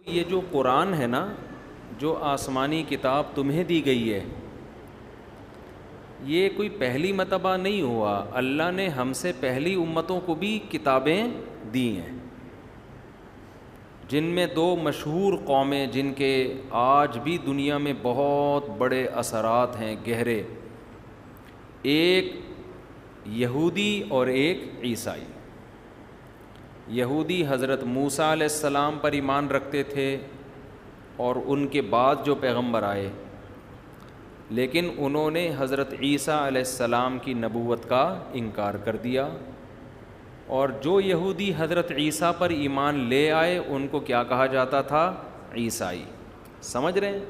یہ جو قرآن ہے نا، جو آسمانی کتاب تمہیں دی گئی ہے، یہ کوئی پہلی مرتبہ نہیں ہوا. اللہ نے ہم سے پہلی امتوں کو بھی کتابیں دی ہیں، جن میں دو مشہور قومیں جن کے آج بھی دنیا میں بہت بڑے اثرات ہیں گہرے، ایک یہودی اور ایک عیسائی. یہودی حضرت موسیٰ علیہ السلام پر ایمان رکھتے تھے اور ان کے بعد جو پیغمبر آئے، لیکن انہوں نے حضرت عیسیٰ علیہ السلام کی نبوت کا انکار کر دیا. اور جو یہودی حضرت عیسیٰ پر ایمان لے آئے ان کو کیا کہا جاتا تھا؟ عیسائی. سمجھ رہے ہیں؟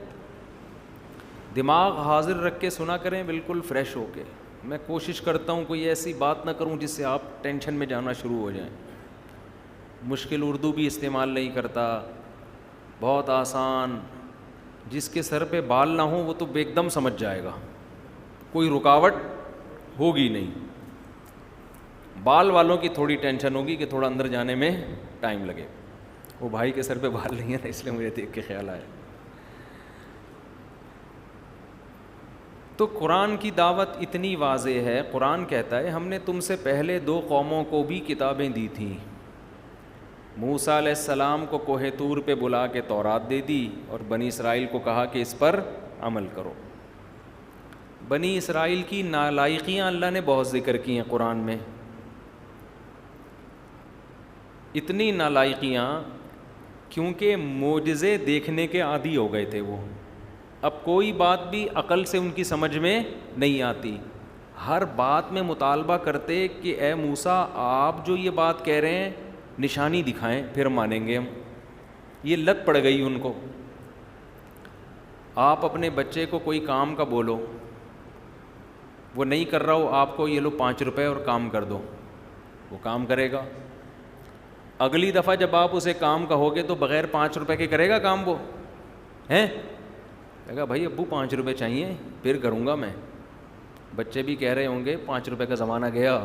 دماغ حاضر رکھ کے سنا کریں، بالکل فریش ہو کے. میں کوشش کرتا ہوں کوئی ایسی بات نہ کروں جس سے آپ ٹینشن میں جانا شروع ہو جائیں. مشکل اردو بھی استعمال نہیں کرتا، بہت آسان. جس کے سر پہ بال نہ ہوں وہ تو ایک دم سمجھ جائے گا، کوئی رکاوٹ ہوگی نہیں. بال والوں کی تھوڑی ٹینشن ہوگی کہ تھوڑا اندر جانے میں ٹائم لگے. وہ بھائی کے سر پہ بال نہیں ہے نا، اس لیے مجھے دیکھ کے خیال آیا. تو قرآن کی دعوت اتنی واضح ہے. قرآن کہتا ہے ہم نے تم سے پہلے دو قوموں کو بھی کتابیں دی تھیں. موسیٰ علیہ السلام کو کوہ طور پہ بلا کے تورات دے دی اور بنی اسرائیل کو کہا کہ اس پر عمل کرو. بنی اسرائیل کی نالائقیاں اللہ نے بہت ذکر کی ہیں قرآن میں. اتنی نالائقیاں کیونکہ معجزے دیکھنے کے عادی ہو گئے تھے وہ. اب کوئی بات بھی عقل سے ان کی سمجھ میں نہیں آتی. ہر بات میں مطالبہ کرتے کہ اے موسیٰ آپ جو یہ بات کہہ رہے ہیں نشانی دکھائیں پھر مانیں گے ہم. یہ لت پڑ گئی ان کو. آپ اپنے بچے کو کوئی کام کا بولو، وہ نہیں کر رہا ہو، آپ کو یہ لو 5 روپے اور کام کر دو، وہ کام کرے گا. اگلی دفعہ جب آپ اسے کام کہو گے تو بغیر 5 روپے کے کرے گا کام وہ ہیں؟ کہے گا بھائی ابو 5 روپے چاہیے پھر کروں گا میں. بچے بھی کہہ رہے ہوں گے 5 روپے کا زمانہ گیا.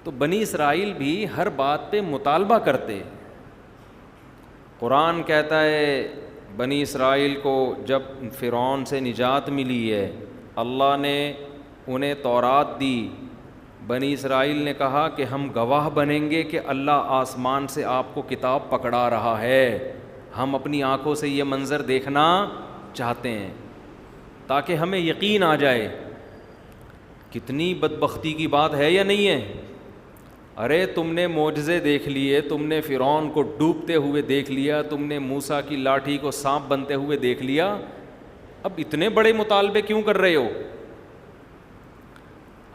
تو بنی اسرائیل بھی ہر بات پہ مطالبہ کرتے. قرآن کہتا ہے بنی اسرائیل کو جب فرعون سے نجات ملی ہے، اللہ نے انہیں تورات دی. بنی اسرائیل نے کہا کہ ہم گواہ بنیں گے کہ اللہ آسمان سے آپ کو کتاب پکڑا رہا ہے. ہم اپنی آنکھوں سے یہ منظر دیکھنا چاہتے ہیں تاکہ ہمیں یقین آ جائے. کتنی بدبختی کی بات ہے یا نہیں ہے؟ ارے تم نے معجزے دیکھ لیے، تم نے فرعون کو ڈوبتے ہوئے دیکھ لیا، تم نے موسیٰ کی لاٹھی کو سانپ بنتے ہوئے دیکھ لیا، اب اتنے بڑے مطالبے کیوں کر رہے ہو؟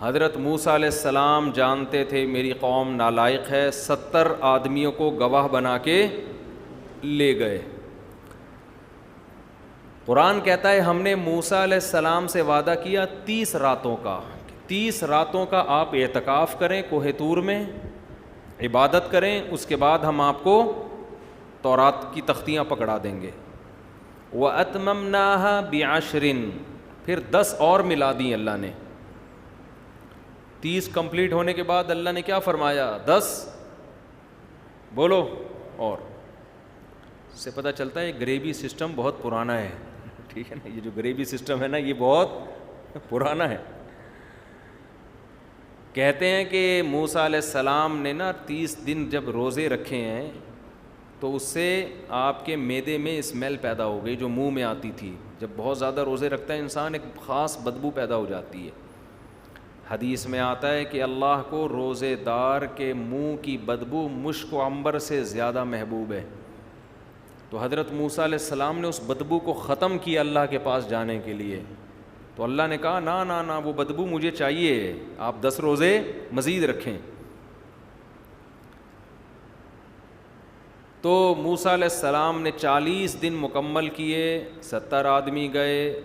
حضرت موسیٰ علیہ السلام جانتے تھے میری قوم نالائق ہے. 70 آدمیوں کو گواہ بنا کے لے گئے. قرآن کہتا ہے ہم نے موسیٰ علیہ السلام سے وعدہ کیا 30 راتوں کا. 30 راتوں کا آپ اعتکاف کریں کوہ طور میں، عبادت کریں، اس کے بعد ہم آپ کو تورات کی تختیاں پکڑا دیں گے. وَأَتْمَمْنَاهَا بِعَشْرٍ، پھر 10 اور ملا دیں اللہ نے. 30 کمپلیٹ ہونے کے بعد اللہ نے کیا فرمایا؟ 10 بولو. اور سے پتہ چلتا ہے گریوی سسٹم بہت پرانا ہے. ٹھیک ہے نا، یہ جو گریوی سسٹم ہے نا یہ بہت پرانا ہے. کہتے ہیں کہ موسیٰ علیہ السلام نے نا 30 دن جب روزے رکھے ہیں تو اس سے آپ کے معدے میں اسمیل پیدا ہو گئی جو منہ میں آتی تھی. جب بہت زیادہ روزے رکھتا ہے انسان ایک خاص بدبو پیدا ہو جاتی ہے. حدیث میں آتا ہے کہ اللہ کو روزے دار کے منہ کی بدبو مشک و عنبر سے زیادہ محبوب ہے. تو حضرت موسیٰ علیہ السلام نے اس بدبو کو ختم کیا اللہ کے پاس جانے کے لیے. تو اللہ نے کہا نا نا نا وہ بدبو مجھے چاہیے، آپ 10 روزے مزید رکھیں. تو موسیٰ علیہ السلام نے 40 دن مکمل کیے. 70 آدمی گئے،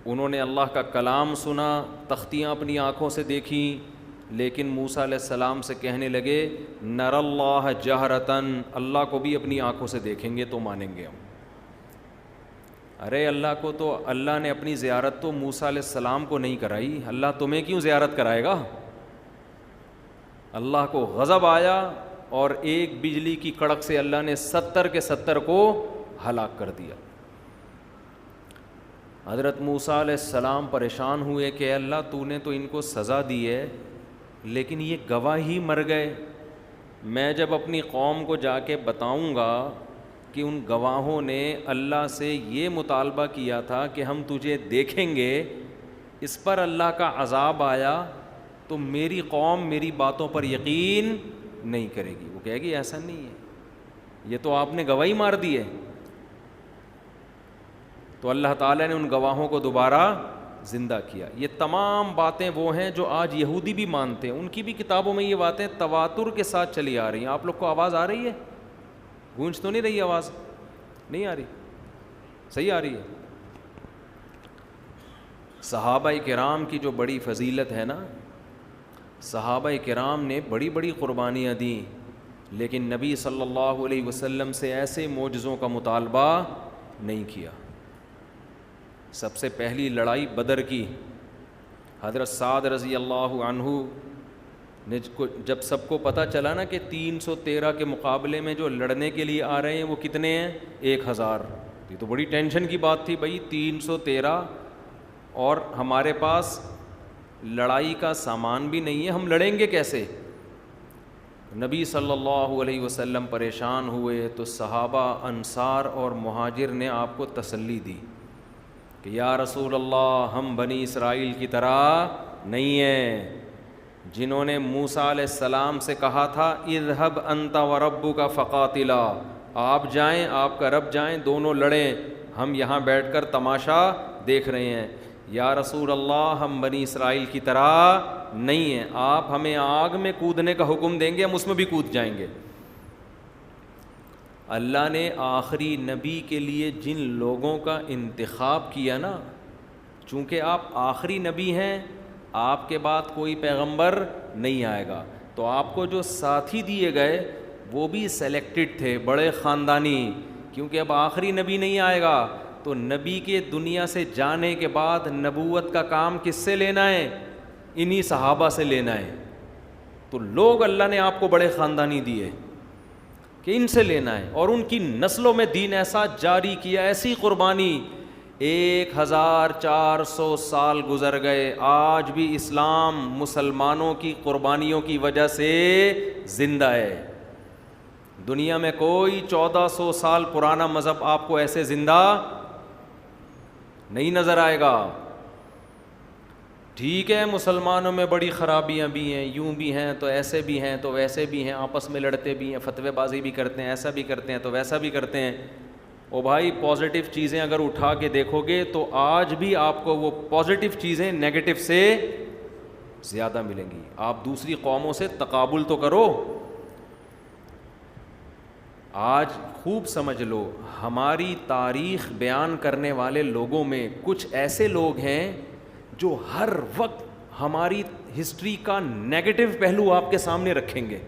انہوں نے اللہ کا کلام سنا، تختیاں اپنی آنکھوں سے دیکھیں، لیکن موسیٰ علیہ السلام سے کہنے لگے نر اللہ جہرتن، اللہ کو بھی اپنی آنکھوں سے دیکھیں گے تو مانیں گے ہم. ارے اللہ کو تو اللہ نے اپنی زیارت تو موسیٰ علیہ السلام کو نہیں کرائی، اللہ تمہیں کیوں زیارت کرائے گا؟ اللہ کو غضب آیا اور ایک بجلی کی کڑک سے اللہ نے 70 کے 70 کو ہلاک کر دیا۔ حضرت موسیٰ علیہ السلام پریشان ہوئے کہ اللہ تو نے تو ان کو سزا دی ہے لیکن یہ گواہ ہی مر گئے، میں جب اپنی قوم کو جا کے بتاؤں گا کہ ان گواہوں نے اللہ سے یہ مطالبہ کیا تھا کہ ہم تجھے دیکھیں گے، اس پر اللہ کا عذاب آیا تو میری قوم میری باتوں پر یقین نہیں کرے گی، وہ کہے گی ایسا نہیں ہے، یہ تو آپ نے گواہی مار دی ہے۔ تو اللہ تعالیٰ نے ان گواہوں کو دوبارہ زندہ کیا۔ یہ تمام باتیں وہ ہیں جو آج یہودی بھی مانتے ہیں، ان کی بھی کتابوں میں یہ باتیں تواتر کے ساتھ چلی آ رہی ہیں۔ آپ لوگ کو آواز آ رہی ہے؟ گونج تو نہیں رہی آواز؟ نہیں آ رہی؟ صحیح آ رہی ہے؟ صحابہ کرام کی جو بڑی فضیلت ہے نا، صحابہ کرام نے بڑی بڑی قربانیاں دیں لیکن نبی صلی اللہ علیہ وسلم سے ایسے معجزوں کا مطالبہ نہیں کیا۔ سب سے پہلی لڑائی بدر کی، حضرت سعد رضی اللہ عنہ نے جب سب کو پتہ چلا نا کہ 313 کے مقابلے میں جو لڑنے کے لیے آ رہے ہیں وہ کتنے ہیں؟ 1000۔ یہ تو بڑی ٹینشن کی بات تھی بھائی، 313 اور ہمارے پاس لڑائی کا سامان بھی نہیں ہے، ہم لڑیں گے کیسے؟ نبی صلی اللہ علیہ وسلم پریشان ہوئے تو صحابہ انصار اور مہاجر نے آپ کو تسلی دی کہ یا رسول اللہ ہم بنی اسرائیل کی طرح نہیں ہیں جنہوں نے موسیٰ علیہ السلام سے کہا تھا اذهب انت وربک فقاتلا، آپ جائیں آپ کا رب جائیں دونوں لڑیں، ہم یہاں بیٹھ کر تماشا دیکھ رہے ہیں۔ یا رسول اللہ ہم بنی اسرائیل کی طرح نہیں ہیں، آپ ہمیں آگ میں کودنے کا حکم دیں گے ہم اس میں بھی کود جائیں گے۔ اللہ نے آخری نبی کے لیے جن لوگوں کا انتخاب کیا نا، چونکہ آپ آخری نبی ہیں، آپ کے بعد کوئی پیغمبر نہیں آئے گا، تو آپ کو جو ساتھی دیے گئے وہ بھی سلیکٹڈ تھے، بڑے خاندانی، کیونکہ اب آخری نبی نہیں آئے گا تو نبی کے دنیا سے جانے کے بعد نبوت کا کام کس سے لینا ہے؟ انہی صحابہ سے لینا ہے۔ تو لوگ اللہ نے آپ کو بڑے خاندانی دیے کہ ان سے لینا ہے، اور ان کی نسلوں میں دین ایسا جاری کیا، ایسی قربانی، 1400 سال گزر گئے، آج بھی اسلام مسلمانوں کی قربانیوں کی وجہ سے زندہ ہے۔ دنیا میں کوئی 1400 سال پرانا مذہب آپ کو ایسے زندہ نہیں نظر آئے گا۔ ٹھیک ہے مسلمانوں میں بڑی خرابیاں بھی ہیں، یوں بھی ہیں تو ایسے بھی ہیں تو ویسے بھی ہیں، آپس میں لڑتے بھی ہیں، فتوے بازی بھی کرتے ہیں، ایسا بھی کرتے ہیں تو ویسا بھی کرتے ہیں۔ او بھائی پازیٹیو چیزیں اگر اٹھا کے دیکھو گے تو آج بھی آپ کو وہ پازیٹیو چیزیں نیگیٹو سے زیادہ ملیں گی۔ آپ دوسری قوموں سے تقابل تو کرو۔ آج خوب سمجھ لو، ہماری تاریخ بیان کرنے والے لوگوں میں کچھ ایسے لوگ ہیں جو ہر وقت ہماری ہسٹری کا نیگیٹو پہلو آپ کے سامنے رکھیں گے۔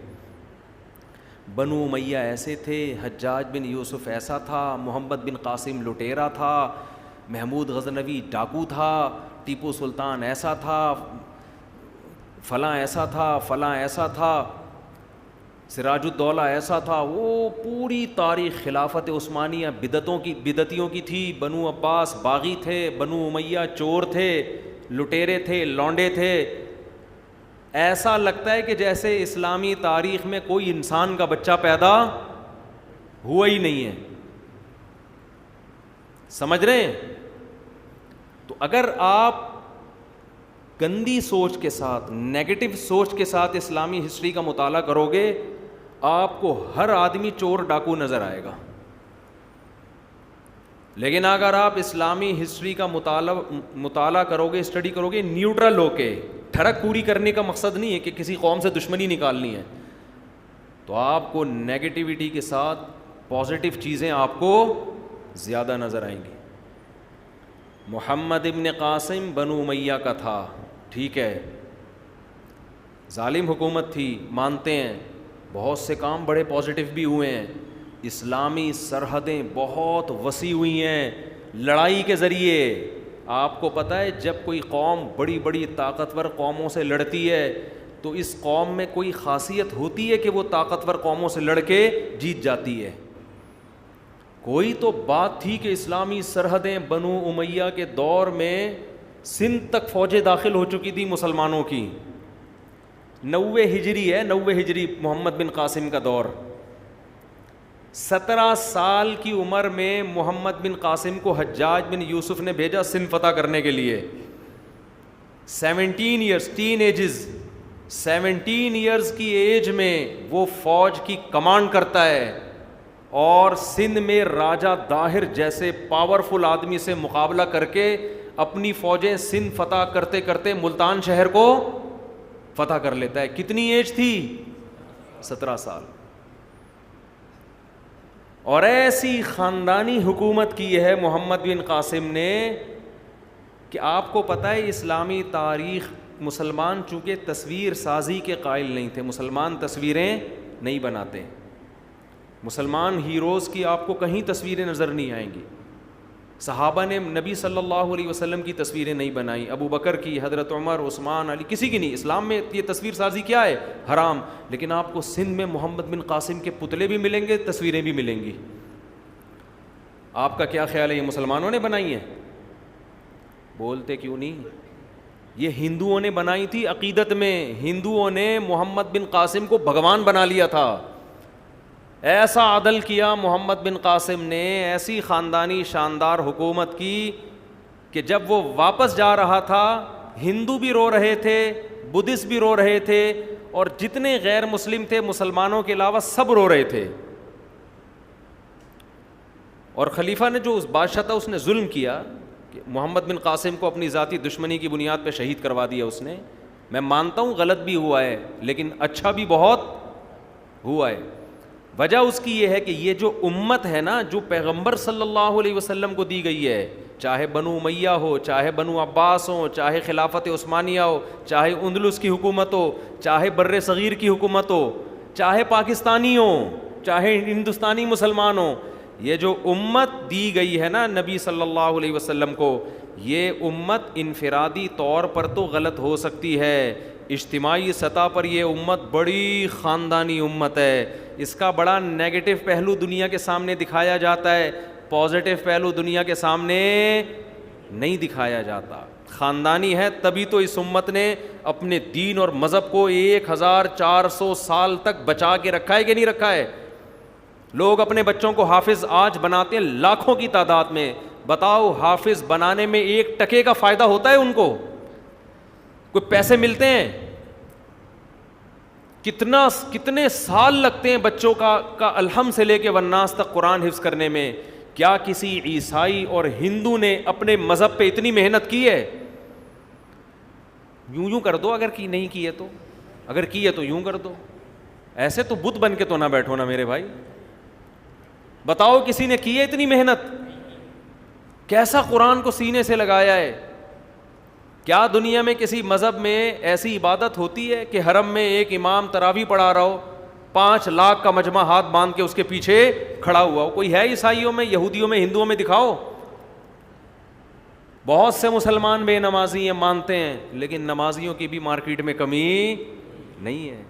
بنو امیہ ایسے تھے، حجاج بن یوسف ایسا تھا، محمد بن قاسم لٹیرا تھا، محمود غزنوی ڈاکو تھا، ٹیپو سلطان ایسا تھا، فلاں ایسا تھا، فلاں ایسا تھا، سراج الدولہ ایسا تھا۔ وہ پوری تاریخ خلافت عثمانیہ بدعتیوں کی تھی۔ بنو عباس باغی تھے، بنو امیہ چور تھے، لٹیرے تھے، لونڈے تھے۔ ایسا لگتا ہے کہ جیسے اسلامی تاریخ میں کوئی انسان کا بچہ پیدا ہوا ہی نہیں ہے۔ سمجھ رہے ہیں؟ تو اگر آپ گندی سوچ کے ساتھ، نیگیٹو سوچ کے ساتھ اسلامی ہسٹری کا مطالعہ کرو گے، آپ کو ہر آدمی چور ڈاکو نظر آئے گا۔ لیکن اگر آپ اسلامی ہسٹری کا مطالعہ کرو گے، اسٹڈی کرو گے نیوٹرل ہو کے، ٹھڑک پوری کرنے کا مقصد نہیں ہے کہ کسی قوم سے دشمنی نکالنی ہے، تو آپ کو نیگیٹیوٹی کے ساتھ پازیٹیو چیزیں آپ کو زیادہ نظر آئیں گی۔ محمد ابن قاسم بنو امیہ کا تھا، ٹھیک ہے، ظالم حکومت تھی، مانتے ہیں، بہت سے کام بڑے پازیٹیو بھی ہوئے ہیں، اسلامی سرحدیں بہت وسیع ہوئی ہیں لڑائی کے ذریعے۔ آپ کو پتہ ہے جب کوئی قوم بڑی بڑی طاقتور قوموں سے لڑتی ہے تو اس قوم میں کوئی خاصیت ہوتی ہے کہ وہ طاقتور قوموں سے لڑ کے جیت جاتی ہے؟ کوئی تو بات تھی کہ اسلامی سرحدیں بنو امیہ کے دور میں سندھ تک فوجیں داخل ہو چکی تھی مسلمانوں کی. 90 ہجری ہے، 90 ہجری محمد بن قاسم کا دور. 17 سال کی عمر میں محمد بن قاسم کو حجاج بن یوسف نے بھیجا سندھ فتح کرنے کے لیے. 17 ایئرز، ٹین ایجز، 17 ایئرز کی ایج میں وہ فوج کی کمانڈ کرتا ہے اور سندھ میں راجہ داہر جیسے پاورفل آدمی سے مقابلہ کر کے اپنی فوجیں سندھ فتح کرتے کرتے ملتان شہر کو فتح کر لیتا ہے. کتنی ایج تھی؟ 17 سال. اور ایسی خاندانی حکومت کی ہے محمد بن قاسم نے کہ آپ کو پتہ ہے اسلامی تاریخ، مسلمان چونکہ تصویر سازی کے قائل نہیں تھے، مسلمان تصویریں نہیں بناتے. مسلمان ہیروز کی آپ کو کہیں تصویریں نظر نہیں آئیں گی. صحابہ نے نبی صلی اللہ علیہ وسلم کی تصویریں نہیں بنائیں، ابو بکر کی، حضرت عمر، عثمان، علی، کسی کی نہیں. اسلام میں یہ تصویر سازی کیا ہے؟ حرام. لیکن آپ کو سندھ میں محمد بن قاسم کے پتلے بھی ملیں گے، تصویریں بھی ملیں گی. آپ کا کیا خیال ہے یہ مسلمانوں نے بنائی ہیں؟ بولتے کیوں نہیں؟ یہ ہندوؤں نے بنائی تھی. عقیدت میں ہندوؤں نے محمد بن قاسم کو بھگوان بنا لیا تھا. ایسا عدل کیا محمد بن قاسم نے، ایسی خاندانی شاندار حکومت کی کہ جب وہ واپس جا رہا تھا ہندو بھی رو رہے تھے، بدھسٹ بھی رو رہے تھے، اور جتنے غیر مسلم تھے مسلمانوں کے علاوہ سب رو رہے تھے. اور خلیفہ نے جو اس بادشاہ تھا اس نے ظلم کیا کہ محمد بن قاسم کو اپنی ذاتی دشمنی کی بنیاد پہ شہید کروا دیا اس نے. میں مانتا ہوں غلط بھی ہوا ہے لیکن اچھا بھی بہت ہوا ہے. وجہ اس کی یہ ہے کہ یہ جو امت ہے نا، جو پیغمبر صلی اللہ علیہ وسلم کو دی گئی ہے، چاہے بنو امیہ ہو، چاہے بنو عباس ہو، چاہے خلافت عثمانیہ ہو، چاہے اندلس کی حکومت ہو، چاہے بر صغیر کی حکومت ہو، چاہے پاکستانی ہو، چاہے ہندوستانی مسلمان ہو، یہ جو امت دی گئی ہے نا نبی صلی اللہ علیہ وسلم کو، یہ امت انفرادی طور پر تو غلط ہو سکتی ہے، اجتماعی سطح پر یہ امت بڑی خاندانی امت ہے. اس کا بڑا نیگیٹو پہلو دنیا کے سامنے دکھایا جاتا ہے، پازیٹیو پہلو دنیا کے سامنے نہیں دکھایا جاتا. خاندانی ہے تبھی تو اس امت نے اپنے دین اور مذہب کو 1400 سال تک بچا کے رکھا ہے کہ نہیں رکھا ہے. لوگ اپنے بچوں کو حافظ آج بناتے ہیں لاکھوں کی تعداد میں. بتاؤ حافظ بنانے میں 1 ٹکے کا فائدہ ہوتا ہے ان کو؟ کوئی پیسے ملتے ہیں؟ کتنے سال لگتے ہیں بچوں کا الحم سے لے کے والناس تک قرآن حفظ کرنے میں؟ کیا کسی عیسائی اور ہندو نے اپنے مذہب پہ اتنی محنت کی ہے؟ یوں کر دو اگر کی نہیں کی ہے تو، اگر کی ہے تو یوں کر دو. ایسے تو بت بن کے تو نہ بیٹھو نا میرے بھائی. بتاؤ کسی نے کی ہے اتنی محنت؟ کیسا قرآن کو سینے سے لگایا ہے. کیا دنیا میں کسی مذہب میں ایسی عبادت ہوتی ہے کہ حرم میں ایک امام تراویح پڑھا رہا ہو، 5 لاکھ کا مجمع ہاتھ باندھ کے اس کے پیچھے کھڑا ہوا ہو؟ کوئی ہے عیسائیوں میں، یہودیوں میں، ہندوؤں میں؟ دکھاؤ. بہت سے مسلمان بے نمازی ہیں مانتے ہیں، لیکن نمازیوں کی بھی مارکیٹ میں کمی نہیں ہے.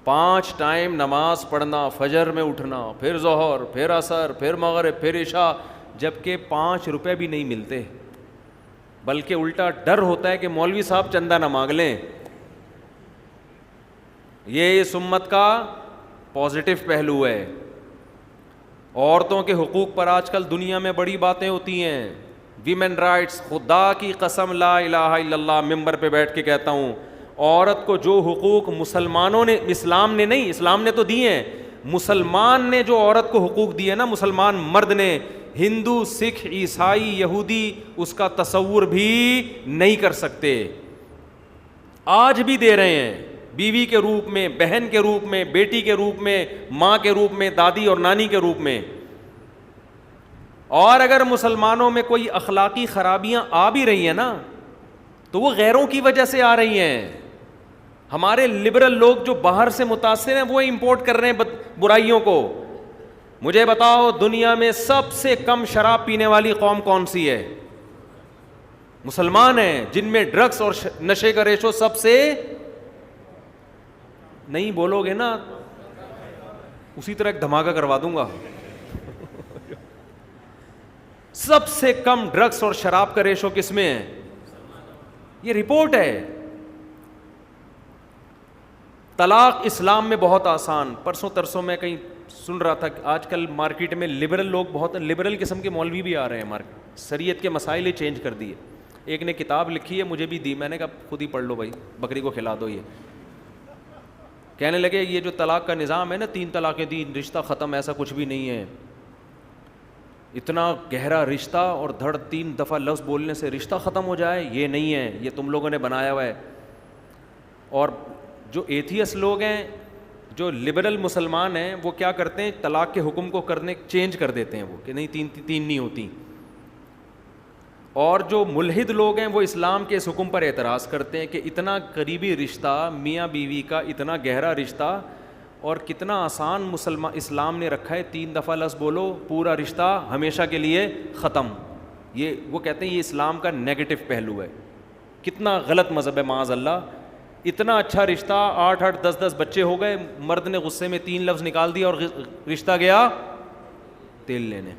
5 ٹائم نماز پڑھنا، فجر میں اٹھنا، پھر ظہر، پھر عصر، پھر مغرب، پھر عشاء، جبکہ 5 روپے بھی نہیں ملتے، بلکہ الٹا ڈر ہوتا ہے کہ مولوی صاحب چندہ نہ مانگ لیں. یہ اس امت کا پازیٹو پہلو ہے. عورتوں کے حقوق پر آج کل دنیا میں بڑی باتیں ہوتی ہیں، ویمن رائٹس. خدا کی قسم لا الہ الا اللہ ممبر پہ بیٹھ کے کہتا ہوں، عورت کو جو حقوق مسلمانوں نے، اسلام نے نہیں، اسلام نے تو دیے ہیں، مسلمان نے جو عورت کو حقوق دیے نا، مسلمان مرد نے، ہندو، سکھ، عیسائی، یہودی اس کا تصور بھی نہیں کر سکتے. آج بھی دے رہے ہیں، بیوی کے روپ میں، بہن کے روپ میں، بیٹی کے روپ میں، ماں کے روپ میں، دادی اور نانی کے روپ میں. اور اگر مسلمانوں میں کوئی اخلاقی خرابیاں آ بھی رہی ہیں نا تو وہ غیروں کی وجہ سے آ رہی ہیں. ہمارے لبرل لوگ جو باہر سے متاثر ہیں وہ امپورٹ کر رہے ہیں برائیوں کو. مجھے بتاؤ دنیا میں سب سے کم شراب پینے والی قوم کون سی ہے؟ مسلمان ہیں، جن میں ڈرگس اور نشے کا ریشو سب سے نہیں بولو گے نا اسی طرح ایک دھماکہ کروا دوں گا. سب سے کم ڈرگس اور شراب کا ریشو کس میں ہے؟ یہ رپورٹ ہے. طلاق اسلام میں بہت آسان. پرسوں ترسوں میں کہیں سن رہا تھا کہ آج کل مارکیٹ میں لبرل لوگ بہت لبرل قسم کے مولوی بھی آ رہے ہیں مارکیٹ, شریعت کے مسائل ہی چینج کر دیے. ایک نے کتاب لکھی ہے, مجھے بھی دی, میں نے کہا خود ہی پڑھ لو بھائی, بکری کو کھلا دو. یہ کہنے لگے یہ جو طلاق کا نظام ہے نا, 3 طلاقیں دی رشتہ ختم, ایسا کچھ بھی نہیں ہے. اتنا گہرا رشتہ اور 3 دفعہ لفظ بولنے سے رشتہ ختم ہو جائے, یہ نہیں ہے, یہ تم لوگوں نے بنایا ہوا ہے. اور جو ایتھیس لوگ ہیں, جو لبرل مسلمان ہیں, وہ کیا کرتے ہیں, طلاق کے حکم کو کرنے چینج کر دیتے ہیں وہ کہ نہیں 3 نہیں ہوتی. اور جو ملحد لوگ ہیں وہ اسلام کے اس حکم پر اعتراض کرتے ہیں کہ اتنا قریبی رشتہ, میاں بیوی کا اتنا گہرا رشتہ, اور کتنا آسان اسلام نے رکھا ہے, 3 دفعہ لفظ بولو پورا رشتہ ہمیشہ کے لیے ختم. یہ وہ کہتے ہیں یہ اسلام کا نیگیٹو پہلو ہے. کتنا غلط مذہب ہے معاذ اللہ. اتنا اچھا رشتہ, 8 10 بچے ہو گئے, مرد نے غصے میں 3 لفظ نکال دیا اور رشتہ گیا تیل لینے.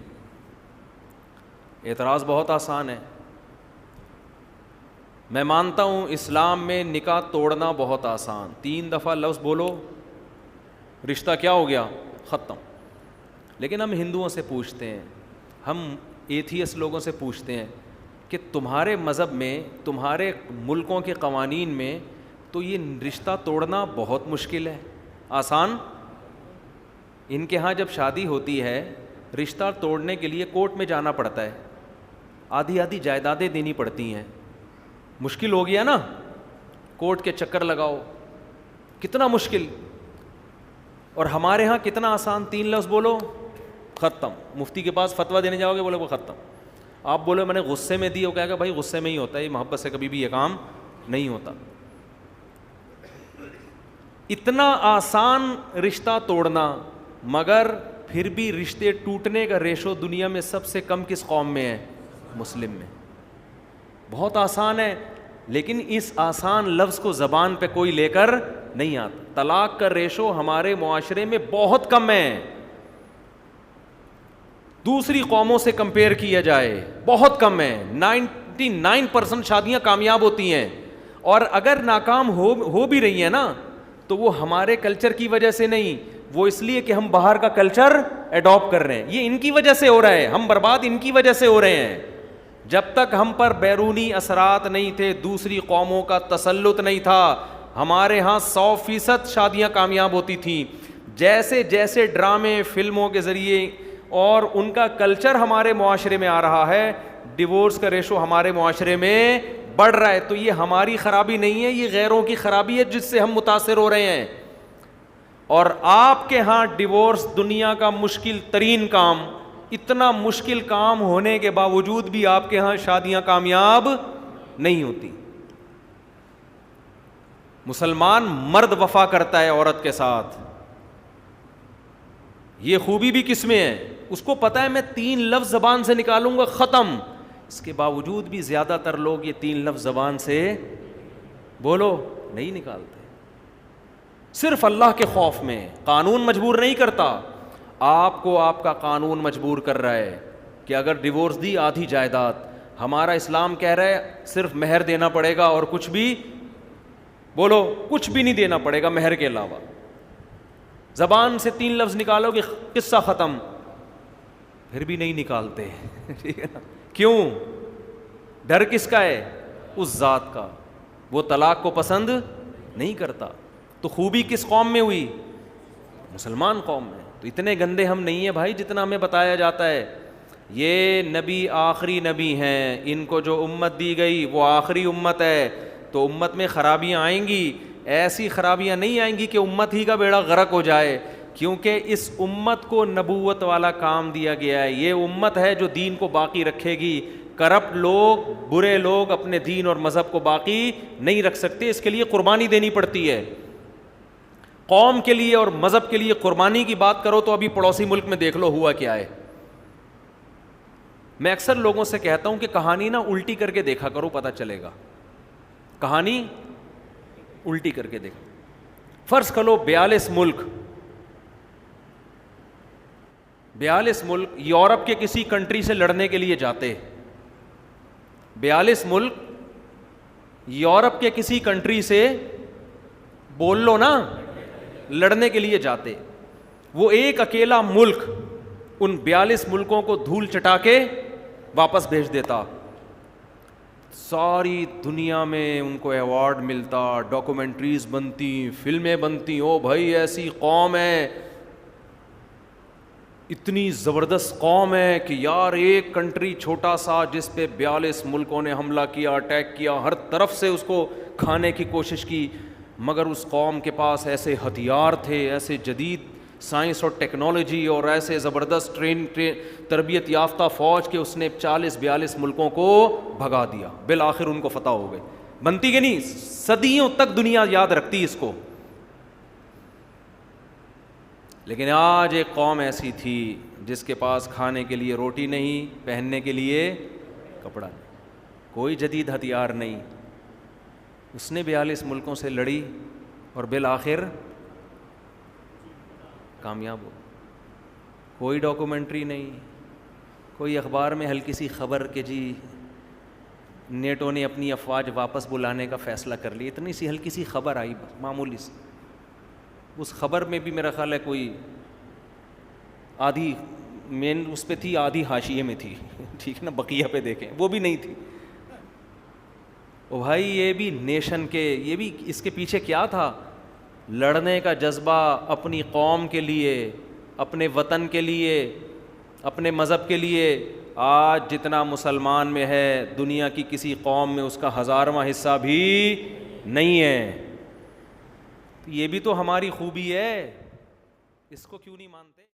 اعتراض بہت آسان ہے. میں مانتا ہوں اسلام میں نکاح توڑنا بہت آسان, 3 دفعہ لفظ بولو رشتہ کیا ہو گیا, ختم. لیکن ہم ہندوؤں سے پوچھتے ہیں, ہم ایتھیس لوگوں سے پوچھتے ہیں کہ تمہارے مذہب میں, تمہارے ملکوں کے قوانین میں تو یہ رشتہ توڑنا بہت مشکل ہے, آسان. ان کے ہاں جب شادی ہوتی ہے رشتہ توڑنے کے لیے کورٹ میں جانا پڑتا ہے, آدھی جائیدادیں دینی پڑتی ہیں. مشکل ہو گیا نا, کورٹ کے چکر لگاؤ, کتنا مشکل. اور ہمارے ہاں کتنا آسان, 3 لفظ بولو ختم. مفتی کے پاس فتویٰ دینے جاؤ گے, بولے وہ ختم. آپ بولے میں نے غصے میں دی, وہ کہے گا بھائی غصے میں ہی ہوتا ہے, یہ محبت سے کبھی بھی یہ کام نہیں ہوتا. اتنا آسان رشتہ توڑنا, مگر پھر بھی رشتے ٹوٹنے کا ریشو دنیا میں سب سے کم کس قوم میں ہے؟ مسلم میں. بہت آسان ہے, لیکن اس آسان لفظ کو زبان پہ کوئی لے کر نہیں آتا. طلاق کا ریشو ہمارے معاشرے میں بہت کم ہے, دوسری قوموں سے کمپیئر کیا جائے بہت کم ہے. 99% شادیاں کامیاب ہوتی ہیں, اور اگر ناکام ہو بھی رہی ہیں نا تو وہ ہمارے کلچر کی وجہ سے نہیں, وہ اس لیے کہ ہم باہر کا کلچر اڈاپٹ کر رہے ہیں. یہ ان کی وجہ سے ہو رہا ہے, ہم برباد ان کی وجہ سے ہو رہے ہیں. جب تک ہم پر بیرونی اثرات نہیں تھے, دوسری قوموں کا تسلط نہیں تھا, ہمارے ہاں 100% شادیاں کامیاب ہوتی تھیں. جیسے جیسے ڈرامے, فلموں کے ذریعے اور ان کا کلچر ہمارے معاشرے میں آ رہا ہے, ڈیورس کا ریشو ہمارے معاشرے میں بڑھ رہا ہے. تو یہ ہماری خرابی نہیں ہے, یہ غیروں کی خرابی ہے جس سے ہم متاثر ہو رہے ہیں. اور آپ کے ہاں ڈیورس دنیا کا مشکل ترین کام, اتنا مشکل کام ہونے کے باوجود بھی آپ کے ہاں شادیاں کامیاب نہیں ہوتی. مسلمان مرد وفا کرتا ہے عورت کے ساتھ, یہ خوبی بھی کس میں ہے؟ اس کو پتا ہے میں 3 لفظ زبان سے نکالوں گا ختم. اس کے باوجود بھی زیادہ تر لوگ یہ 3 لفظ زبان سے بولو نہیں نکالتے, صرف اللہ کے خوف میں. قانون مجبور نہیں کرتا, آپ کو آپ کا قانون مجبور کر رہا ہے کہ اگر ڈیورس دی آدھی جائیداد. ہمارا اسلام کہہ رہا ہے صرف مہر دینا پڑے گا اور کچھ بھی بولو کچھ بھی نہیں دینا پڑے گا مہر کے علاوہ. زبان سے 3 لفظ نکالو گے قصہ ختم, پھر بھی نہیں نکالتے. کیوں؟ ڈر کس کا ہے؟ اس ذات کا, وہ طلاق کو پسند نہیں کرتا. تو خوبی کس قوم میں ہوئی؟ مسلمان قوم میں. تو اتنے گندے ہم نہیں ہیں بھائی جتنا ہمیں بتایا جاتا ہے. یہ نبی آخری نبی ہیں, ان کو جو امت دی گئی وہ آخری امت ہے, تو امت میں خرابیاں آئیں گی. ایسی خرابیاں نہیں آئیں گی کہ امت ہی کا بیڑا غرق ہو جائے, کیونکہ اس امت کو نبوت والا کام دیا گیا ہے. یہ امت ہے جو دین کو باقی رکھے گی. کرپٹ لوگ, برے لوگ اپنے دین اور مذہب کو باقی نہیں رکھ سکتے, اس کے لیے قربانی دینی پڑتی ہے. قوم کے لیے اور مذہب کے لیے قربانی کی بات کرو تو ابھی پڑوسی ملک میں دیکھ لو ہوا کیا ہے. میں اکثر لوگوں سے کہتا ہوں کہ کہانی نا الٹی کر کے دیکھا کرو, پتہ چلے گا. کہانی الٹی کر کے دیکھو. فرض کرو 42 ملک یورپ کے کسی کنٹری سے لڑنے کے لیے جاتے، 42 ملک یورپ کے کسی کنٹری سے بول لو نا لڑنے کے لیے جاتے، وہ ایک اکیلا ملک ان 42 ملکوں کو دھول چٹا کے واپس بھیج دیتا، ساری دنیا میں ان کو ایوارڈ ملتا، ڈاکومنٹریز بنتی، فلمیں بنتی، او بھائی ایسی قوم ہے، اتنی زبردست قوم ہے کہ یار ایک کنٹری چھوٹا سا جس پہ 42 ملکوں نے حملہ کیا، اٹیک کیا، ہر طرف سے اس کو کھانے کی کوشش کی، مگر اس قوم کے پاس ایسے ہتھیار تھے، ایسے جدید سائنس اور ٹیکنالوجی اور ایسے زبردست تربیت یافتہ فوج کہ اس نے 40-42 ملکوں کو بھگا دیا، بالآخر ان کو فتح ہو گئے۔ بنتی کہ نہیں؟ صدیوں تک دنیا یاد رکھتی اس کو۔ لیکن آج ایک قوم ایسی تھی جس کے پاس کھانے کے لیے روٹی نہیں، پہننے کے لیے کپڑا نہیں، کوئی جدید ہتھیار نہیں، اس نے 42 ملکوں سے لڑی اور بالآخر کامیاب ہو۔ کوئی ڈاکومنٹری نہیں، کوئی اخبار میں ہلکی سی خبر کہ جی نیٹو نے اپنی افواج واپس بلانے کا فیصلہ کر لیا، اتنی سی ہلکی سی خبر آئی معمولی سی، اس خبر میں بھی میرا خیال ہے کوئی آدھی مین اس پہ تھی، آدھی حاشیے میں تھی، ٹھیک نا، بقیہ پہ دیکھیں وہ بھی نہیں تھی۔ او بھائی یہ بھی نیشن کے، یہ بھی اس کے پیچھے کیا تھا؟ لڑنے کا جذبہ اپنی قوم کے لیے، اپنے وطن کے لیے، اپنے مذہب کے لیے۔ آج جتنا مسلمان میں ہے دنیا کی کسی قوم میں اس کا 1000واں حصہ بھی نہیں ہے۔ یہ بھی تو ہماری خوبی ہے، اس کو کیوں نہیں مانتے؟